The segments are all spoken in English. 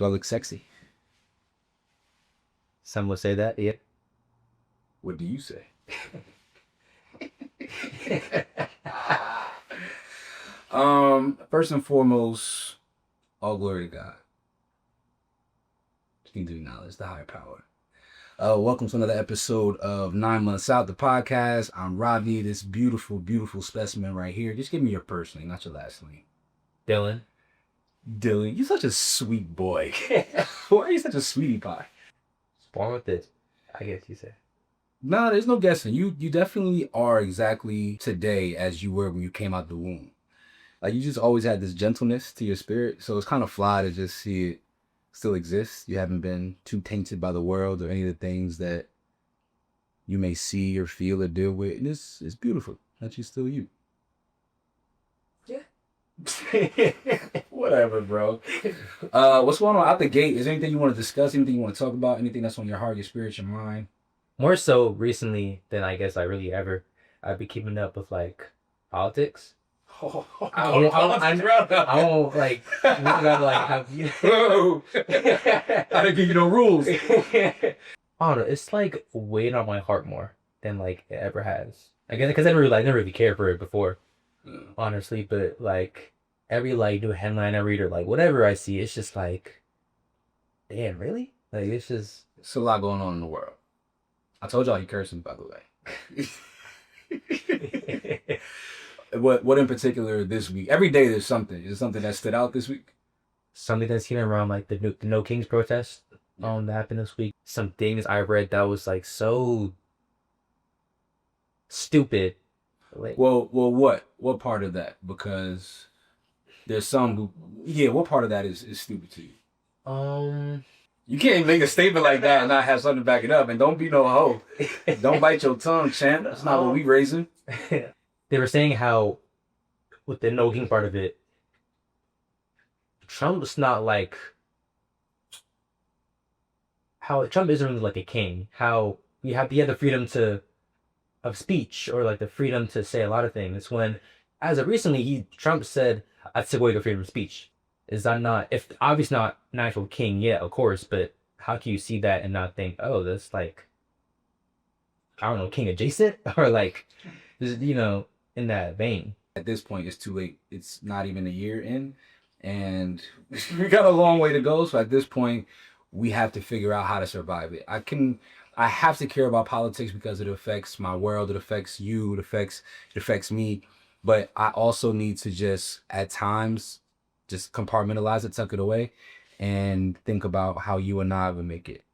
Do I look sexy? Some would say that, yeah. What do you say? First and foremost, all glory to God. Just need to acknowledge the higher power. Welcome to another episode of 9 Months Out, the podcast. I'm Rodney, this beautiful, beautiful specimen right here. Just give me your first name, not your last name. Dylan. Dylan, you're such a sweet boy. Why are you such a sweetie pie? Born with it, I guess you say. No, there's no guessing. You definitely are exactly today as you were when you came out the womb. Like, you just always had this gentleness to your spirit, so it's kind of fly to just see it still exist. You haven't been too tainted by the world or any of the things that you may see or feel or deal with. And it's beautiful that you're still you. Yeah. Whatever, bro. What's going on out the gate? Is there anything you want to discuss? Anything you want to talk about? Anything that's on your heart, your spirit, your mind? More so recently than I guess I really ever. I've been keeping up with like politics. I won't like we gotta like have you. I didn't give you no rules. I don't know. It's like weighing on my heart more than like it ever has. I guess because I never really cared for it before, honestly. But like every like new headline I read or like whatever I see, it's just like, damn, really? Like it's a lot going on in the world. I told y'all he cursing, by the way. What in particular this week? Every day there's something. Is there something that stood out this week? Something that's seen around like the No Kings protest that happened this week. Some things I read that was like so stupid. Like, well, what part of that? Because there's some who, what part of that is stupid to you? You can't make a statement like that and not have something to back it up. And don't be no hoe. Don't bite your tongue, champ. That's not what we raising. They were saying how, with the No King part of it, Trump's not like, how Trump isn't really like a king. How you have the freedom of speech or like the freedom to say a lot of things. When, as of recently, Trump said, "I took away the freedom of speech." Is that not, if obviously not an actual king, yeah, of course, but how can you see that and not think, oh, that's like, I don't know, king adjacent? Or like, in that vein. At this point, it's too late. It's not even a year in, and we got a long way to go. So at this point, we have to figure out how to survive it. I have to care about politics because it affects my world. It affects you. It affects me. But I also need to just, at times, just compartmentalize it, tuck it away, and think about how you and I would make it.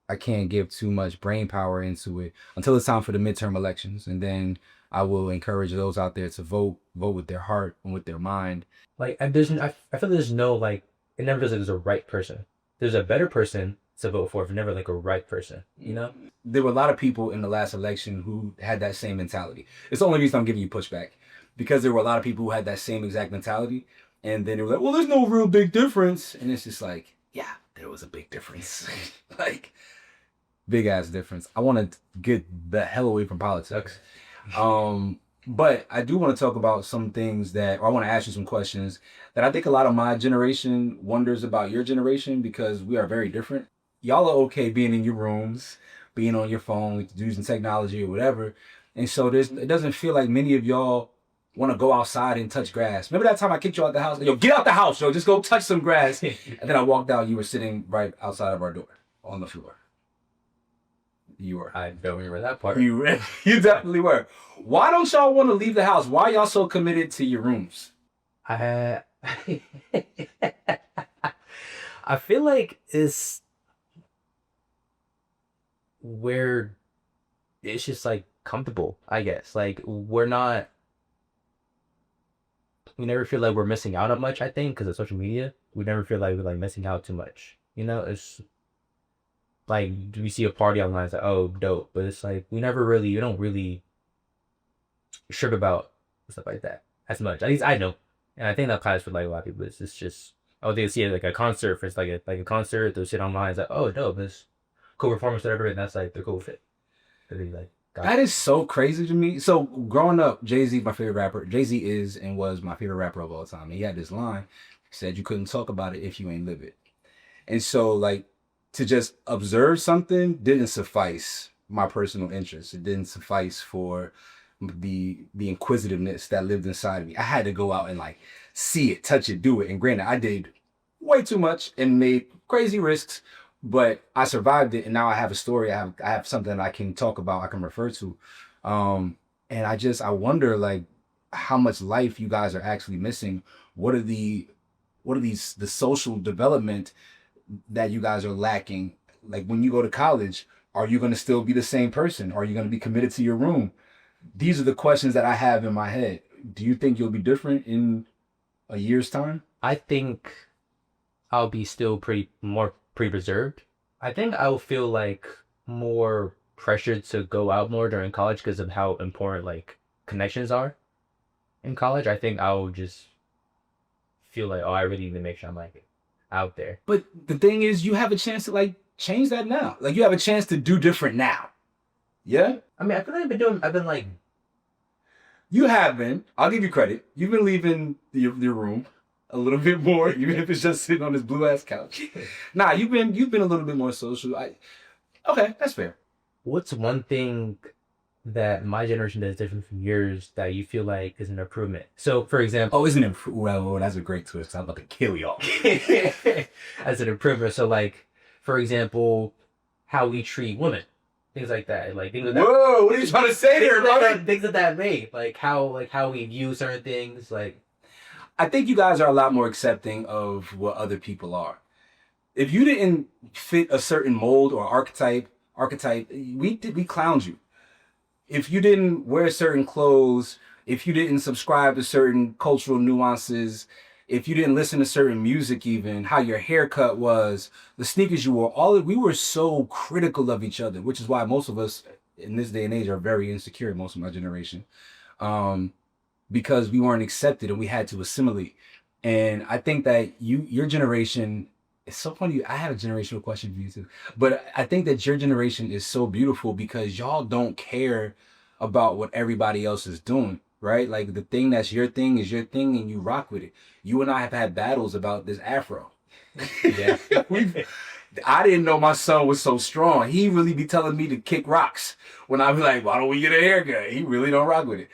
I can't give too much brain power into it until it's time for the midterm elections. And then I will encourage those out there to vote with their heart and with their mind. Like, I feel there's no, like, it never feels like there's a right person. There's a better person to vote for, but never like a right person, you know? There were a lot of people in the last election who had that same mentality. It's the only reason I'm giving you pushback, because there were a lot of people who had that same exact mentality. And then they were like, well, there's no real big difference. And it's just like, yeah, there was a big difference. Like, big ass difference. I want to get the hell away from politics. But I do want to talk about some things or I want to ask you some questions that I think a lot of my generation wonders about your generation, because we are very different. Y'all are okay being in your rooms, being on your phone, using technology or whatever. And so it doesn't feel like many of y'all want to go outside and touch grass. Remember that time I kicked you out the house? Yo, get out the house, yo. Just go touch some grass. And then I walked out. You were sitting right outside of our door on the floor. You were. I don't remember that part. You definitely were. Why don't y'all want to leave the house? Why are y'all so committed to your rooms? I feel like it's where it's just like comfortable, I guess. Like we never feel like we're missing out on much, I think, because of social media. We never feel like we're like missing out too much. It's like, we see a party online, it's like, oh, dope. But it's like, we don't really trip about stuff like that as much. At least I don't. And I think that applies for like a lot of people. It's just, they see it like a concert. If it's like a concert, they'll sit online, it's like, oh, dope, this cool performance, whatever. And that's like the cool fit. That is so crazy to me. So growing up, Jay-Z, my favorite rapper. Jay-Z is and was my favorite rapper of all time. And he had this line. He said, you couldn't talk about it if you ain't live it. And so like to just observe something didn't suffice my personal interest. It didn't suffice for the inquisitiveness that lived inside of me. I had to go out and like see it, touch it, do it. And granted, I did way too much and made crazy risks, but I survived it. And now I have a story. I have something I can talk about. I can refer to. And I wonder like how much life you guys are actually missing. What are the social development that you guys are lacking? Like when you go to college, are you going to still be the same person? Are you going to be committed to your room? These are the questions that I have in my head. Do you think you'll be different in a year's time? I think I'll be still pretty reserved. I think I'll feel like more pressured to go out more during college because of how important like connections are in college. I think I'll just feel like, oh, I really need to make sure I'm like out there. But the thing is, you have a chance to like change that now. Like you have a chance to do different now. Yeah? I mean, I feel like I've been like, You have been. I'll give you credit. You've been leaving your room a little bit more, even if it's just sitting on this blue ass couch. Nah, you've been a little bit more social. Okay, that's fair. what's one thing that my generation does different from yours that you feel like is an improvement? So, for example, Oh, isn't it? Well, that's a great twist. I'm about to kill y'all. as an improvement, so like, for example, how we treat women, things like that, like things like that. Whoa, what are you trying to say there, bro? Things of that way, like how we view certain things, like I think you guys are a lot more accepting of what other people are. If you didn't fit a certain mold or archetype, we clowned you. If you didn't wear certain clothes, if you didn't subscribe to certain cultural nuances, if you didn't listen to certain music, even how your haircut was, the sneakers you wore, we were so critical of each other, which is why most of us in this day and age are very insecure. Most of my generation, because we weren't accepted and we had to assimilate. And I think that your generation, it's so funny. I have a generational question for you too, but I think that your generation is so beautiful because y'all don't care about what everybody else is doing, right? Like the thing that's your thing is your thing, and you rock with it. You and I have had battles about this afro. yeah. I didn't know my son was so strong. He really be telling me to kick rocks when I be like, "Why don't we get a haircut?" He really don't rock with it.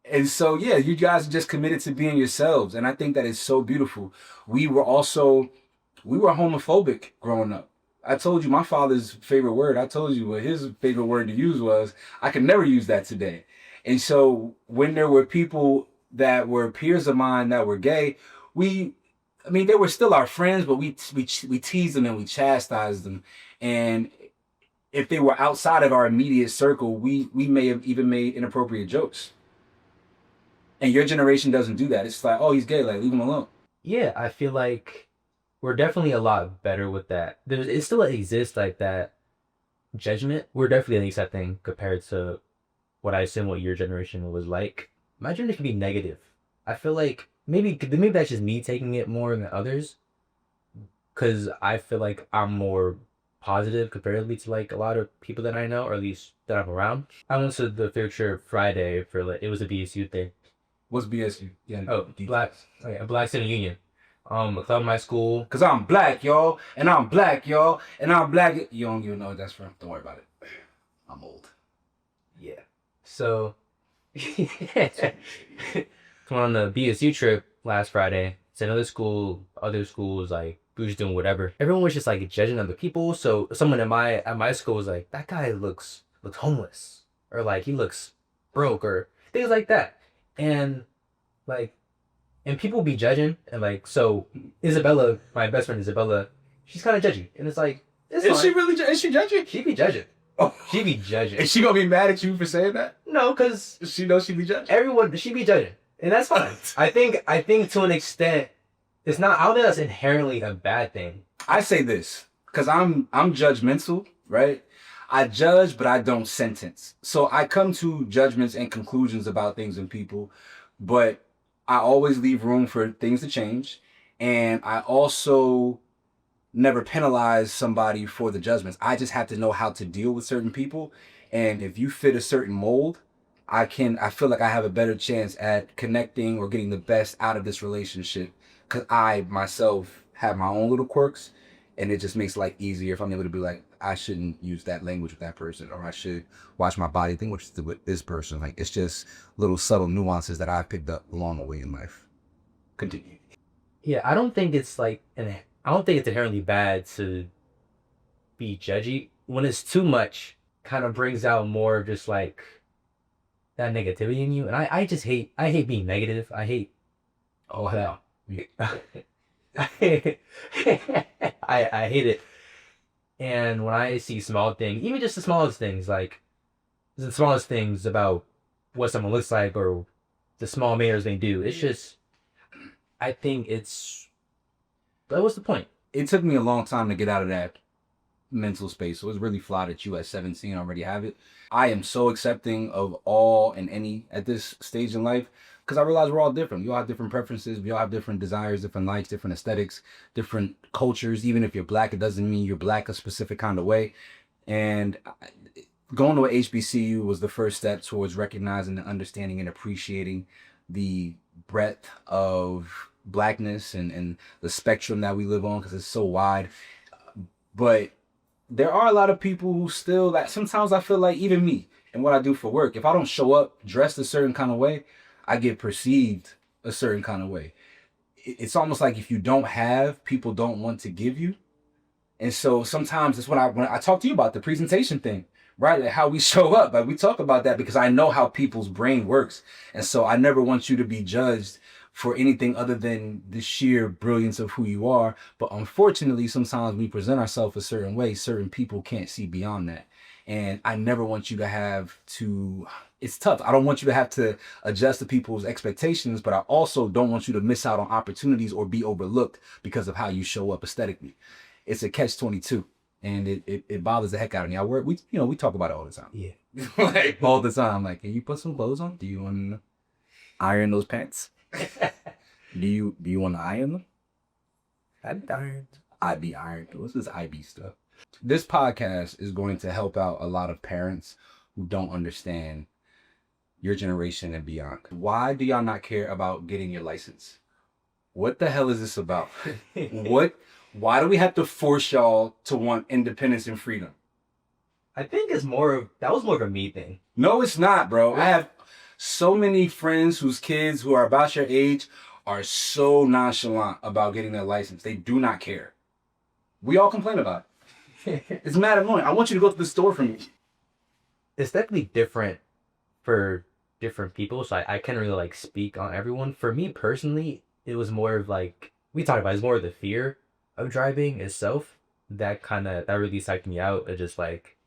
And so yeah, you guys are just committed to being yourselves, and I think that is so beautiful. We were also we were homophobic growing up. I told you my father's favorite word. I told you what his favorite word to use was. I could never use that today. And so when there were people that were peers of mine that were gay, I mean, they were still our friends, but we teased them and we chastised them. And if they were outside of our immediate circle, we may have even made inappropriate jokes. And your generation doesn't do that. It's like, oh, he's gay, like leave him alone. Yeah, I feel like we're definitely a lot better with that. It still exists like that judgment. We're definitely accepting compared to what I assume what your generation was like. My generation can be negative. I feel like maybe that's just me taking it more than others, because I feel like I'm more positive comparatively to like a lot of people that I know, or at least that I'm around. I went to the Field Trip Friday for like it was a BSU thing. What's BSU? Yeah. Oh, Black Student Union. A club in my school. Cause I'm black, y'all, and I'm black, y'all, and I'm black. You don't even know what that's from. Don't worry about it. I'm old. Yeah. So, went on the BSU trip last Friday. It's another school, other schools, like, we were just doing whatever. Everyone was just, like, judging other people. So, someone at my school was like, that guy looks homeless. Or, like, he looks broke, or things like that. And, like, and people be judging. And, like, so, Isabella, my best friend Isabella, she's kind of judgy. And it's like, it's Is fine. she really? Is she judging? She be judging. Oh, She be judging. is she gonna be mad at you for saying that? No, because She knows she be judging. everyone she be judging, and that's fine. I think to an extent, it's not. I don't think that's inherently a bad thing. I say this because I'm judgmental, right? I judge, but I don't sentence. So I come to judgments and conclusions about things and people, but I always leave room for things to change, and I also never penalize somebody for the judgments. I just have to know how to deal with certain people. And if you fit a certain mold, I feel like I have a better chance at connecting or getting the best out of this relationship because I myself have my own little quirks, and it just makes life easier if I'm able to be like, I shouldn't use that language with that person, or I should watch my body language with this person. Like, it's just little subtle nuances that I picked up along the way in life. Continue. Yeah, I don't think it's like, and I don't think it's inherently bad to be judgy. When it's too much, kind of brings out more of just like that negativity in you. And I hate being negative. I hate, Oh hell. I hate it. And when I see small things, even just the smallest things, like the smallest things about what someone looks like or the small manners they do, it's just, I think it's, but what's the point? It took me a long time to get out of that mental space. So it's really fly that you at 17 already have it. I am so accepting of all and any at this stage in life because I realize we're all different. We all have different preferences. We all have different desires, different likes, different aesthetics, different cultures. Even if you're black, it doesn't mean you're black a specific kind of way. And going to a HBCU was the first step towards recognizing and understanding and appreciating the breadth of blackness and the spectrum that we live on because it's so wide. But there are a lot of people who still, like, sometimes I feel like even me and what I do for work, if I don't show up dressed a certain kind of way, I get perceived a certain kind of way. It's almost like if you don't have, people don't want to give you. And so sometimes it's when I talk to you about the presentation thing, right? Like how we show up, like we talk about that because I know how people's brain works. And so I never want you to be judged for anything other than the sheer brilliance of who you are. But unfortunately, sometimes we present ourselves a certain way, certain people can't see beyond that. And I never want you to have to, it's tough. I don't want you to have to adjust to people's expectations, but I also don't want you to miss out on opportunities or be overlooked because of how you show up aesthetically. It's a catch-22, and it bothers the heck out of me. We talk about it all the time. Yeah. Like all the time. Like, can you put some clothes on? Do you want to iron those pants? Do you want to iron them? I'd be ironed. I'd be ironed. What's this IB stuff? This podcast is going to help out a lot of parents who don't understand your generation and beyond. Why do y'all not care about getting your license? What the hell is this about? Why do we have to force y'all to want independence and freedom? I think that was more of a me thing. No, it's not, bro. I have so many friends whose kids who are about your age are so nonchalant about getting their license. They do not care. We all complain about it. It's mad annoying. I want you to go to the store for me. It's definitely different for different people, so I can't really like speak on everyone. For me personally, it was more of like we talked about. It's more of the fear of driving itself that really psyched me out. It just like,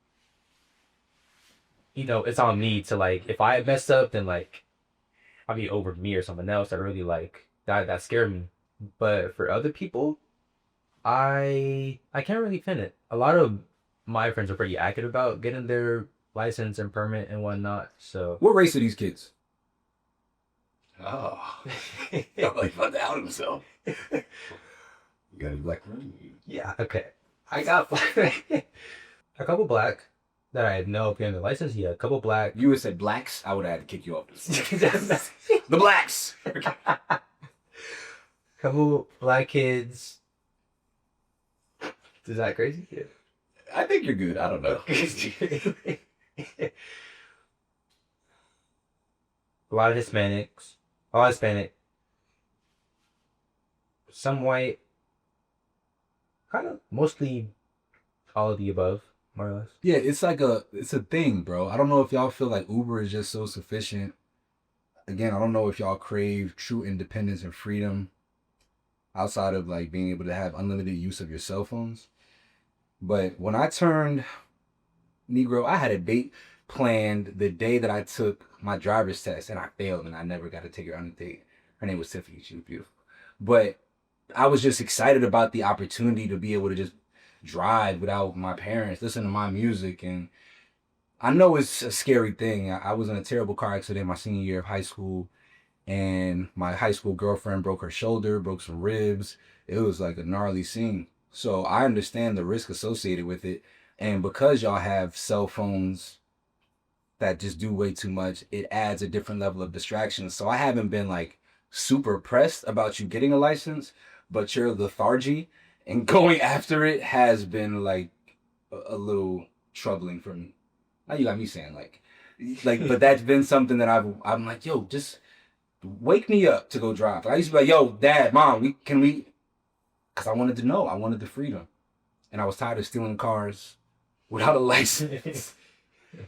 it's on me to like, if I messed up, then like I'll be over me or someone else that really like that scared me. But for other people, I can't really pin it. A lot of my friends are pretty active about getting their license and permit and whatnot. So what race are these kids? Oh, I'm like about to out himself. You got a black one? Yeah, okay. I got a couple black that I know getting the license. Yeah, a couple black. You would say blacks, I would have had to kick you off. The blacks. Couple black kids. Is that crazy? Yeah. I think you're good. I don't know. A lot of Hispanics. All Hispanic. Some white. Kind of mostly all of the above, more or less. Yeah, it's a thing, bro. I don't know if y'all feel like Uber is just so sufficient. Again, I don't know if y'all crave true independence and freedom outside of like being able to have unlimited use of your cell phones. But when I turned Negro, I had a date planned the day that I took my driver's test, and I failed, and I never got to take her on a date. Her name was Tiffany. She was beautiful. But I was just excited about the opportunity to be able to just drive without my parents, listen to my music. And I know it's a scary thing. I was in a terrible car accident my senior year of high school, and my high school girlfriend broke her shoulder, broke some ribs. It was like a gnarly scene. So I understand the risk associated with it. And because y'all have cell phones that just do way too much, it adds a different level of distraction. So I haven't been like super pressed about you getting a license, but your lethargy and going after it has been like a little troubling for me. Now you got me saying but that's been something that I'm like, yo, just wake me up to go drive. I used to be like, yo, dad, mom, can we? Because I wanted to know, I wanted the freedom, and I was tired of stealing cars without a license.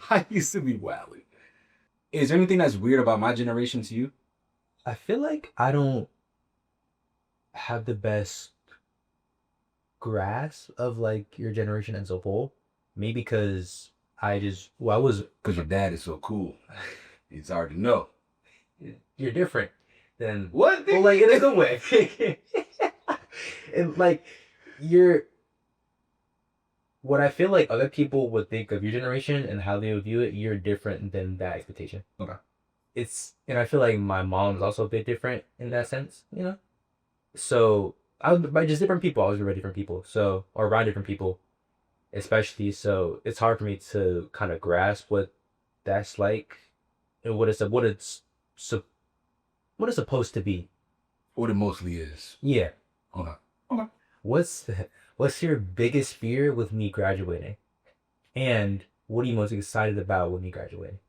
I used to be wilding. Is there anything that's weird about my generation to you? I feel like I don't have the best grasp of like your generation as a whole. Maybe because I was Because your dad is so cool. It's hard to know. you're different than What? well, like in a good way. And like you're what I feel like other people would think of your generation and how they would view it, you're different than that expectation. Okay. And I feel like my mom's also a bit different in that sense, you know? So I was by just different people, I was around different people. So or around different people, especially so it's hard for me to kind of grasp what that's like and su- what it's supposed to be. What it mostly is. Yeah. Okay. Okay. What's what's your biggest fear with me graduating? And what are you most excited about with me graduating?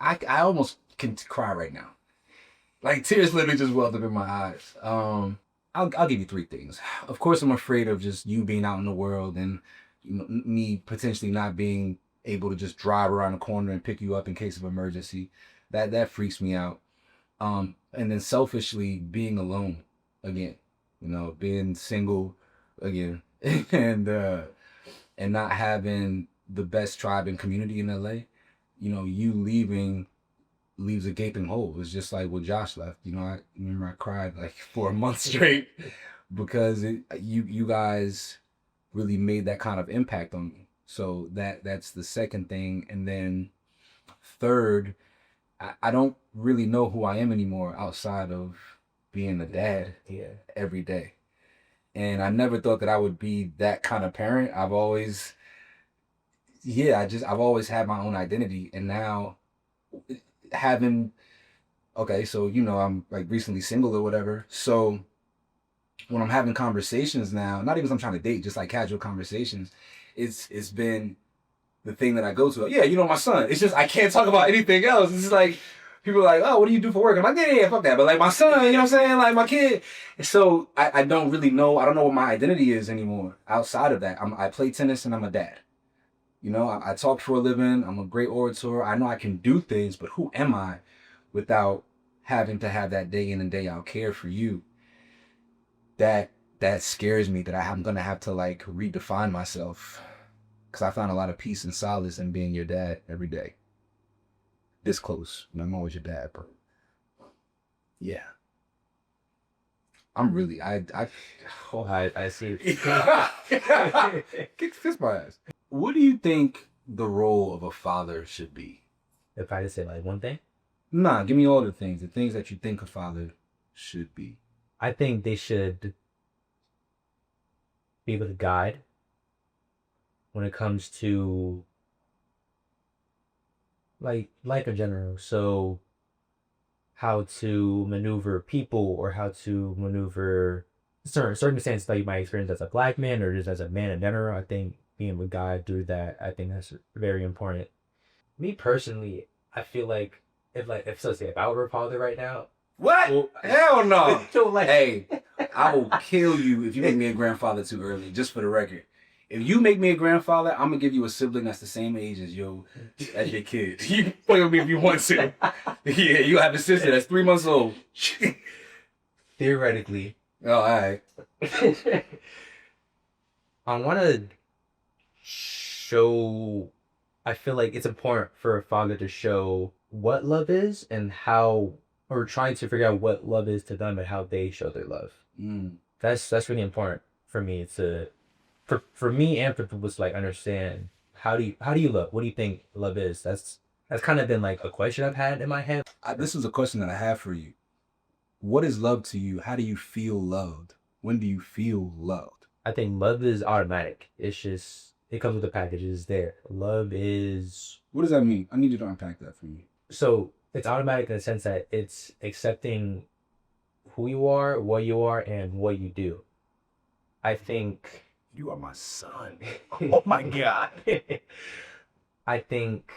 I almost can cry right now. Like tears literally just welled up in my eyes. I'll give you three things. Of course, I'm afraid of just you being out in the world and me potentially not being able to just drive around the corner and pick you up in case of emergency. That freaks me out. And then selfishly being alone again. Being single again, and not having the best tribe and community in LA. You leaving leaves a gaping hole. It's just like when Josh left. I remember I cried like for a month straight because you guys really made that kind of impact on me. So that's the second thing. And then third, I don't really know who I am anymore outside of being a dad every day. And I never thought that I would be that kind of parent. I've always had my own identity. And now having, okay, so, I'm like recently single or whatever. So when I'm having conversations now, not even 'cause I'm trying to date, just like casual conversations, it's been the thing that I go to. Yeah, my son. It's just I can't talk about anything else. It's just like people are like, oh, what do you do for work? I'm like, yeah, fuck that. But like my son, you know what I'm saying? Like my kid. So I don't really know. I don't know what my identity is anymore outside of that. I play tennis and I'm a dad. I talk for a living. I'm a great orator. I know I can do things, but who am I without having to have that day in and day out care for you? That scares me that I'm gonna have to like redefine myself. Because I found a lot of peace and solace in being your dad every day. This close. And I'm always your dad, bro. Yeah. I'm really, Oh, I see. Kiss my ass. What do you think the role of a father should be? If I had to say like one thing, Nah, give me all the things that you think a father should be. I think they should be able to guide when it comes to like life in general. So how to maneuver people or how to maneuver certain circumstances that you might experience as a black man or just as a man in general. I think being a guide through that, I think that's very important. Me personally, I feel like if I were a father right now, What? well, Hell no. so like, Hey, I will kill you if you make me a grandfather too early, just for the record. If you make me a grandfather, I'm gonna give you a sibling that's the same age as your kid. You can play with me if you want to. Yeah, you have a sister that's 3 months old. theoretically, Oh, all right. I want to show. I feel like it's important for a father to show what love is and how, or trying to figure out what love is to them and how they show their love. Mm. That's really important for me for me and for people to like understand how do you love? What do you think love is? That's kind of been like a question I've had in my head. This is a question that I have for you. What is love to you? How do you feel loved? When do you feel loved? I think love is automatic. It's just it comes with the package. It's there. Love is What does that mean? I need you to unpack that for me. so it's automatic in the sense that it's accepting who you are, and what you do. I think You are my son. Oh my God. I think,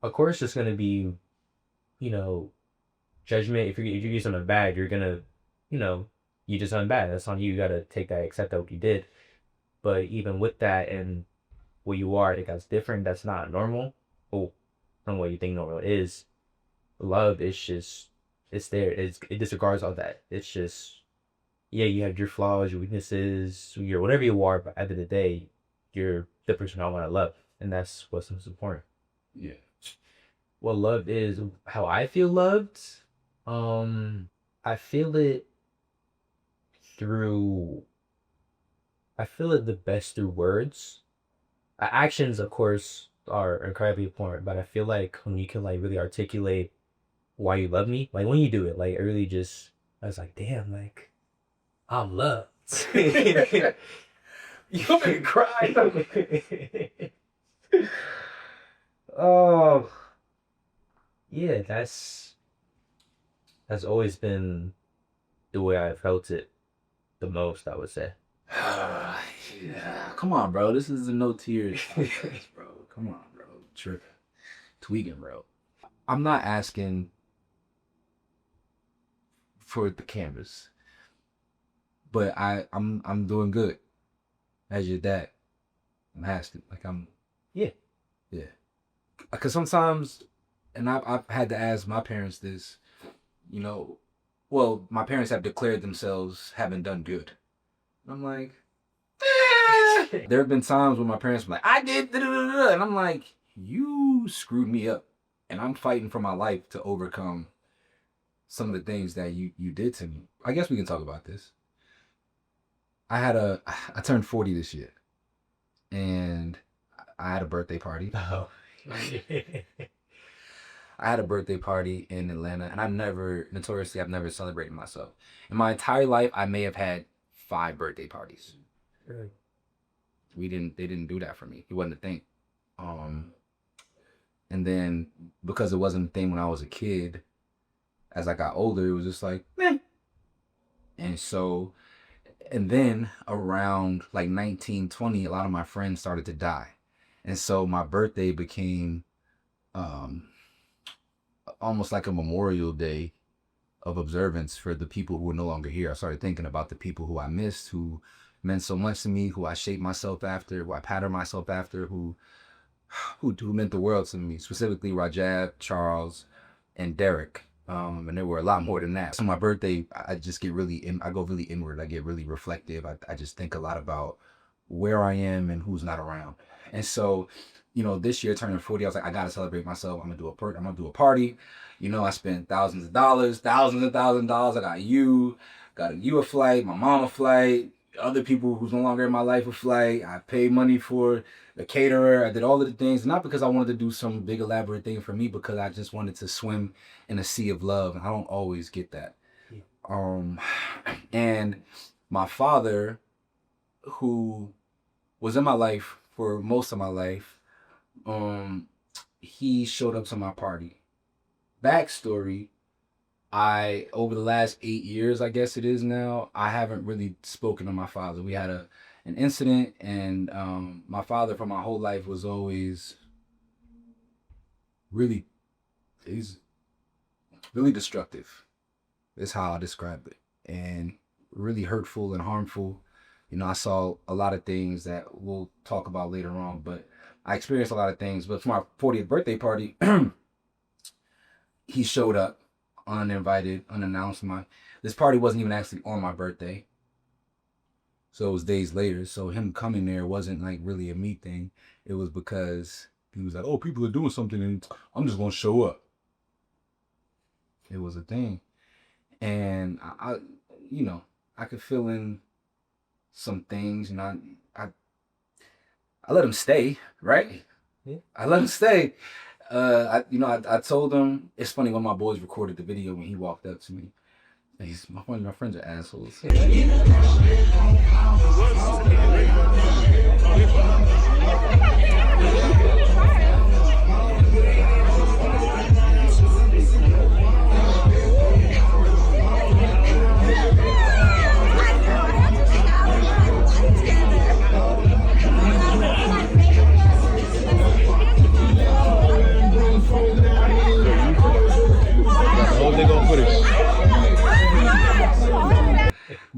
of course, there's gonna be, you know, judgment. If you do something bad, you're gonna, you know, you just done bad. That's on you. You gotta take that, accept that what you did. But even with that and what you are, I think that's different. That's not normal. Well, from what you think normal is. Love is just, it's there. It disregards all that. It's just, yeah, you have your flaws, your weaknesses, your whatever you are, but at the end of the day, you're the person I want to love, and that's what's most important. Yeah. What love is, how I feel loved. I feel it through. I feel it the best through words. Actions, of course, are incredibly important, but I feel like when you can like really articulate why you love me, like when you do it, like I really just, I was like, damn, like I'm loved. You make me cry. Oh, yeah, that's always been the way I felt it the most, I would say. Yeah. Come on, bro. This is a no tears podcast, bro. Come on, bro. Tripping. Tweaking, bro. I'm not asking for the canvas, but I'm doing good as your dad. I'm asking, like Yeah. yeah. Because sometimes, and I've had to ask my parents this, you know, well, my parents have declared themselves having done good. And I'm like, there have been times when my parents were like, I did, da-da-da-da," and I'm like, you screwed me up, and I'm fighting for my life to overcome some of the things that you did to me. I guess we can talk about this. I turned 40 this year, and I had a birthday party. Oh. I had a birthday party in Atlanta, and I've never celebrated myself. In my entire life, I may have had 5 birthday parties. Really? They didn't do that for me. It wasn't a thing. And then because it wasn't a thing when I was a kid, as I got older, it was just like, meh. And so, and then around like 1920, a lot of my friends started to die. And so my birthday became almost like a memorial day of observance for the people who were no longer here. I started thinking about the people who I missed, who meant so much to me, who I shaped myself after, who I patterned myself after, who meant the world to me, specifically Rajab, Charles, and Derek. And there were a lot more than that. So my birthday, I just get I go really inward. I get really reflective. I just think a lot about where I am and who's not around. And so, you know, this year turning 40, I was like, I gotta celebrate myself. I'm gonna do a party. You know, I spent thousands of dollars. I got you a flight, my mom a flight, other people who's no longer in my life a flight. I paid money for the caterer. I did all of the things, not because I wanted to do some big elaborate thing for me, because I just wanted to swim in a sea of love. And I don't always get that. Yeah. And my father, who was in my life for most of my life, he showed up to my party. Backstory, over the last 8 years, I guess it is now, I haven't really spoken to my father. We had an incident, and my father for my whole life was always he's really destructive. That's how I describe it. And really hurtful and harmful. You know, I saw a lot of things that we'll talk about later on, but I experienced a lot of things. But for my 40th birthday party, he showed up uninvited, unannounced. This party wasn't even actually on my birthday. So it was days later. So him coming there wasn't like really a me thing. It was because he was like, oh, people are doing something and I'm just going to show up. It was a thing. And I you know, I could fill in some things, and I let him stay, right? Yeah. I let him stay. I told him, it's funny, when my boys recorded the video when he walked up to me. My friends are assholes.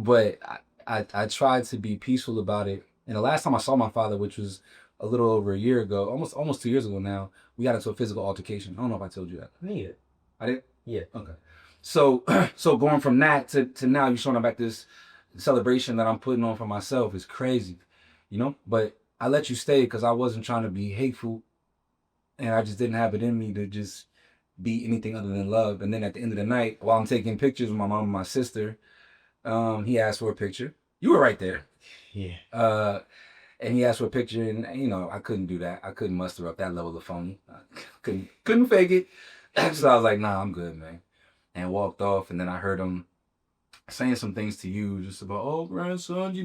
But I tried to be peaceful about it. And the last time I saw my father, which was a little over a year ago, almost 2 years ago now, we got into a physical altercation. I don't know if I told you that. Me, I did. yeah. Okay. So so going from that to now, you showing up at this celebration that I'm putting on for myself is crazy, you know. But I let you stay because I wasn't trying to be hateful, and I just didn't have it in me to just be anything other than love. And then at the end of the night, while I'm taking pictures with my mom and my sister, he asked for a picture. You were right there. Yeah. And he asked for a picture, and I couldn't do that. I couldn't muster up that level of phony. I couldn't fake it. So I was like, nah, I'm good, man. And walked off, and then I heard him saying some things to you, just about, oh, grandson,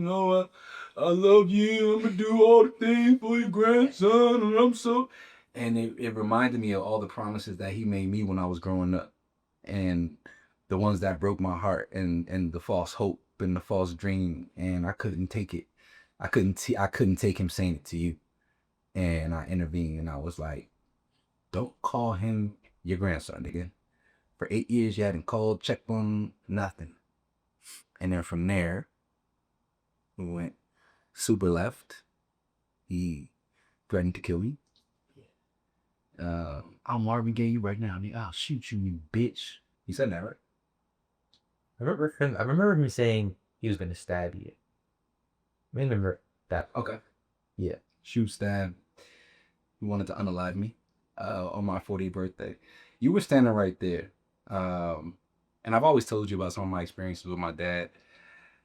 I love you. I'm gonna do all the things for your grandson, and I'm so. And it reminded me of all the promises that he made me when I was growing up, and the ones that broke my heart, and the false hope and the false dream, and I couldn't take it. I couldn't take him saying it to you, and I intervened, and I was like, don't call him your grandson again. For 8 years, you hadn't called, checked on nothing. And then from there, we went super left. He threatened to kill me. I'll Marvin Gaye you right now. I'll shoot you, you bitch. He said that, right? I remember him saying he was gonna stab you. I remember that. Okay. Yeah. Shoot, stab. He wanted to unalive me on my 40th birthday. You were standing right there. And I've always told you about some of my experiences with my dad.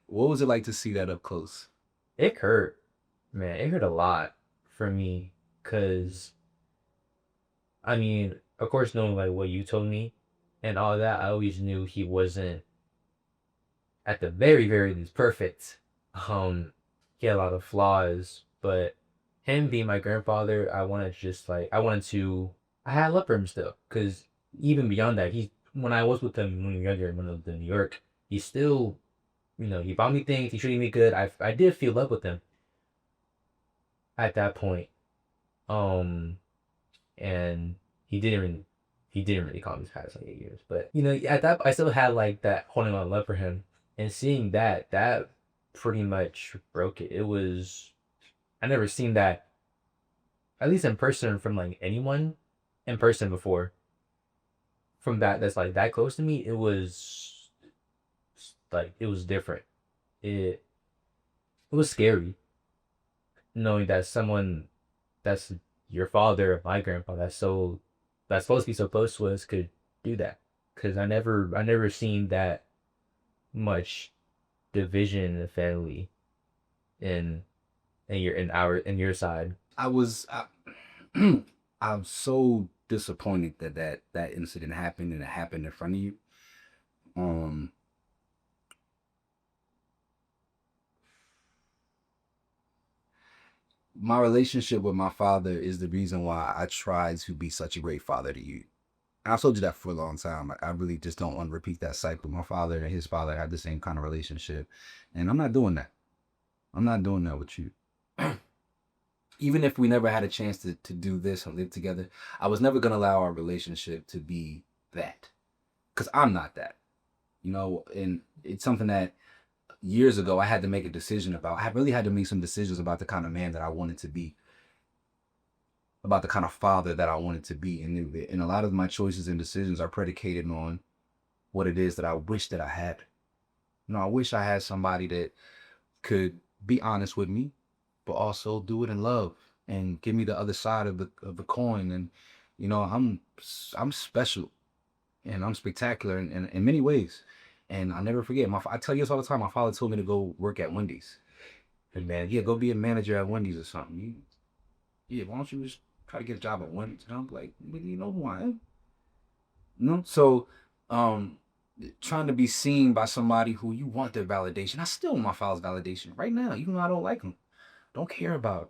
What was it like to see that up close? It hurt, man. It hurt a lot for me, cause I mean, of course, knowing like what you told me and all that, I always knew he wasn't at the very, very least perfect. He had a lot of flaws, but him being my grandfather, I had love for him still, because even beyond that, when I was with him when we were younger, when I lived in New York, he still, he bought me things, he treated me good. I did feel love with him at that point. Um, and he didn't really call me his past like 8 years, but at that I still had like that holding on love for him, and seeing that pretty much broke it. It was I never seen that, at least in person, from like anyone in person before. From that's like that close to me, it was like it was different. It was scary knowing that someone that's your father, my grandpa, that's supposed to be so close to us could do that. Cause I never seen that much division in the family in in your side. I'm so disappointed that incident happened and it happened in front of you. Um, my relationship with my father is the reason why I try to be such a great father to you. I've told you that for a long time. I really just don't want to repeat that cycle. My father and his father had the same kind of relationship, and I'm not doing that. I'm not doing that with you. Even if we never had a chance to do this and live together, I was never going to allow our relationship to be that. Because I'm not that. And it's something that years ago I had to make a decision about. I really had to make some decisions about the kind of man that I wanted to be, about the kind of father that I wanted to be. And a lot of my choices and decisions are predicated on what it is that I wish that I had. I wish I had somebody that could be honest with me, but also do it in love and give me the other side of the coin. And I'm special and I'm spectacular in many ways. And I never forget. I tell you this all the time. My father told me to go work at Wendy's. And man, yeah, go be a manager at Wendy's or something. Yeah, why don't you just try to get a job at Wendy's? And I'm like, well, you know who I am? So, um, trying to be seen by somebody who you want their validation. I still want my father's validation right now, even though I don't like him. Don't care about him.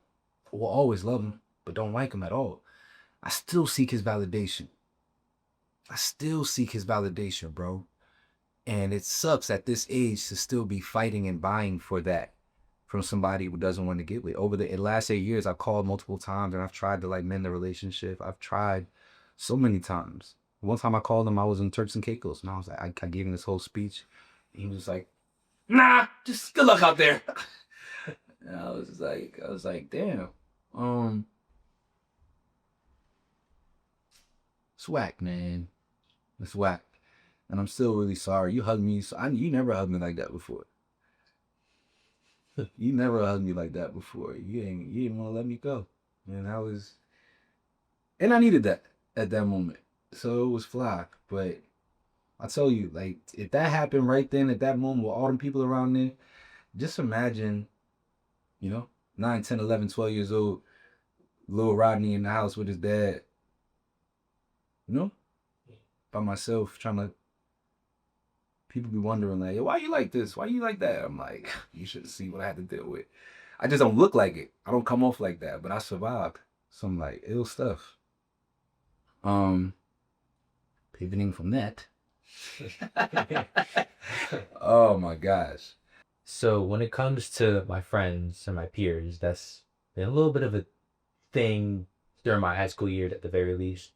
Will always love him, but don't like him at all. I still seek his validation. I still seek his validation, bro. And it sucks at this age to still be fighting and buying for that from somebody who doesn't want to get with. Over the last 8 years, I've called multiple times and I've tried to like mend the relationship. I've tried so many times. One time I called him, I was in Turks and Caicos, and I was like, I gave him this whole speech. And he was like, Nah, just good luck out there. And I was like, damn. It's whack, man. It's whack. And I'm still really sorry. You hugged me. You never hugged me like that before. You never hugged me like that before. You didn't want to let me go. And and I needed that at that moment. So it was fly. But I tell you, like, if that happened right then at that moment with all them people around there, just imagine, you know, 9, 10, 11, 12 years old, little Rodney in the house with his dad, you know, by myself, trying to, people be wondering, like, why you like this? Why you like that? I'm like, you should see what I had to deal with. I just don't look like it. I don't come off like that, but I survived some, like, ill stuff. Um, Pivoting from that. Oh my gosh. So when it comes to my friends and my peers, that's been a little bit of a thing during my high school year at the very least.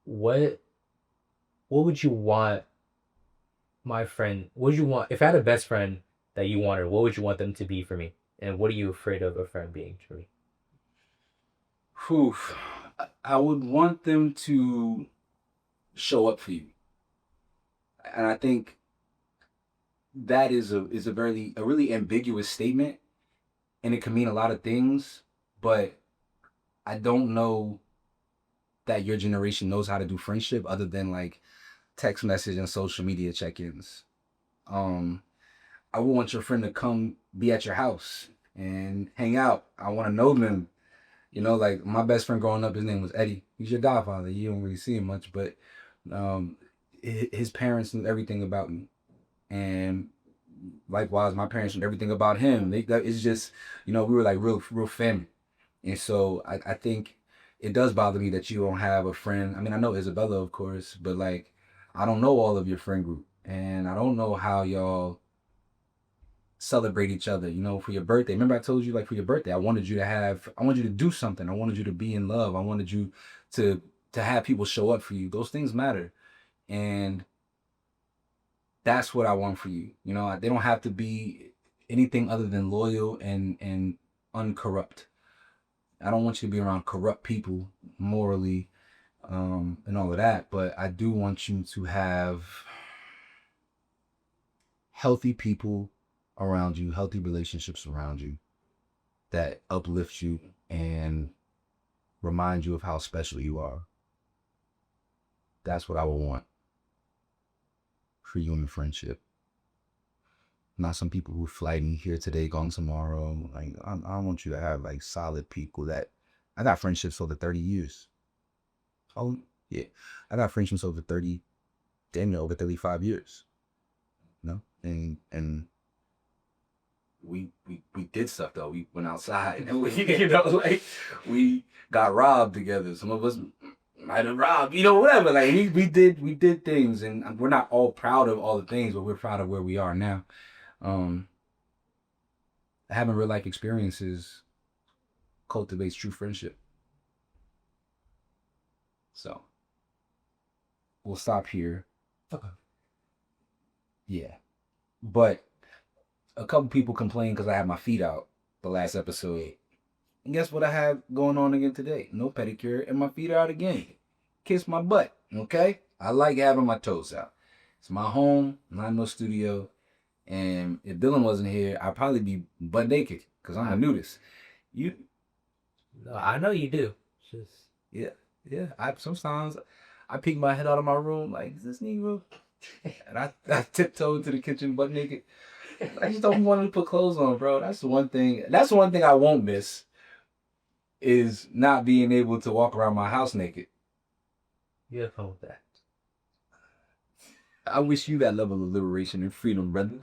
What what would you want my friend, what would you want if I had a best friend that you wanted, what would you want them to be for me? And what are you afraid of a friend being for me? Whew. I would want them to show up for you. And I think that is a really ambiguous statement, and it can mean a lot of things, but I don't know that your generation knows how to do friendship other than like text message and social media check-ins. Um I would want your friend to come be at your house and hang out. I want to know them. You know, like my best friend growing up, his name was Eddie. He's your godfather. You don't really see him much, but um, his parents knew everything about me, and likewise, my parents knew everything about him. It's just, you know, we were like real family, and so I think it does bother me that you don't have a friend. I mean, I know Isabella, of course, but like I don't know all of your friend group, and I don't know how y'all celebrate each other, you know, for your birthday. Remember I told you, like, for your birthday, I wanted you to do something. I wanted you to be in love. I wanted you to have people show up for you. Those things matter. And that's what I want for you. You know, they don't have to be anything other than loyal and uncorrupt. I don't want you to be around corrupt people morally, and all of that, but I do want you to have healthy people around you, healthy relationships around you that uplift you and remind you of how special you are. That's what I would want for you in a friendship. Not some people who flighting here today, gone tomorrow. Like I want you to have like solid people that I got friendships over 30 years. Oh yeah, I got friendships over 30, damn near over 35 years. You know, and we did stuff though. We went outside and we, you know, like we got robbed together. Some of us might have robbed, you know, whatever. Like we did things, and we're not all proud of all the things, but we're proud of where we are now. Having real life experiences cultivates true friendship. So we'll stop here. Okay. Yeah, but a couple people complained because I had my feet out the last episode. And guess what I have going on again today? No pedicure, and my feet are out again. Kiss my butt, okay? I like having my toes out. It's my home, not no studio. And if Dylan wasn't here, I'd probably be butt naked because I'm a nudist. You, No, I know you do. It's just yeah. Sometimes I peek my head out of my room like, is this Negro? And I tiptoe into the kitchen butt naked. I just don't want to put clothes on, bro. That's the one thing. That's the one thing I won't miss is not being able to walk around my house naked. you have fun with that. I wish you that level of liberation and freedom, brother.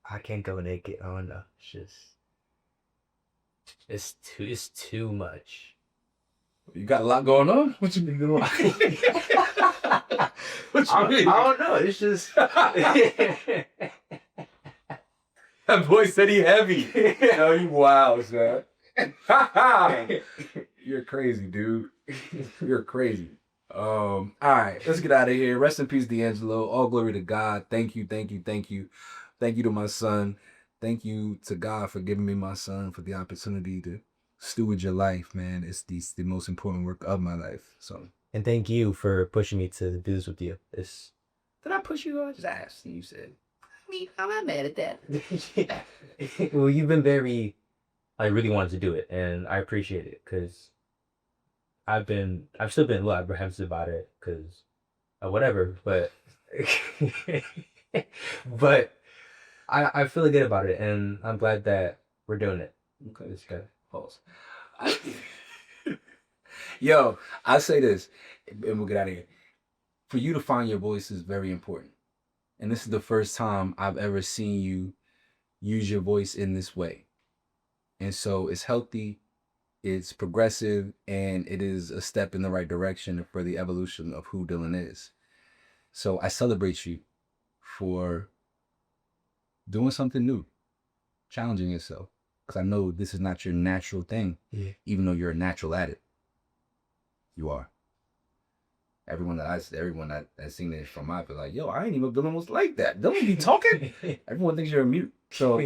I can't go naked. I don't know. It's too much. You got a lot going on? What you been doing? What you mean? I don't know. It's just That boy said he heavy. No, you wild, son. You're crazy, dude. You're crazy. All right, let's get out of here. Rest in peace, D'Angelo. All glory to God. Thank you. Thank you to my son. Thank you to God for giving me my son, for the opportunity to steward your life, man. It's the most important work of my life. So And thank you for pushing me to do this with you. It's did I push you? I just asked, and you said, I mean, I'm not mad at that. well, you've been very. I really wanted to do it, and I appreciate it because I've still been a lot apprehensive about it because whatever, but but I feel good about it, and I'm glad that we're doing it. Okay, it's good. Pause. Yo, I say this, and we'll get out of here. For you to find your voice is very important. And this is the first time I've ever seen you use your voice in this way. And so it's healthy, it's progressive, and it is a step in the right direction for the evolution of who Dylan is. So I celebrate you for doing something new, challenging yourself. Because I know this is not your natural thing, even though you're a natural at it. You are. Everyone that I've seen it from my, be like, yo, I ain't even know Dylan was like that. Dylan be talking. Everyone thinks you're a mute. So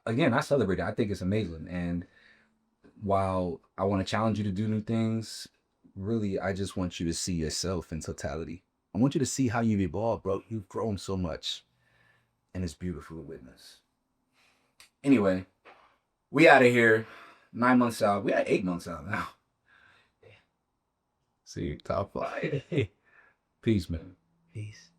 again, I celebrate it. I think it's amazing. And while I want to challenge you to do new things, really, I just want you to see yourself in totality. I want you to see how you've evolved, bro. You've grown so much. And it's beautiful to witness. Anyway, we out of here. 9 months out. We at 8 months out now. See you, top 5. Peace, man. Peace.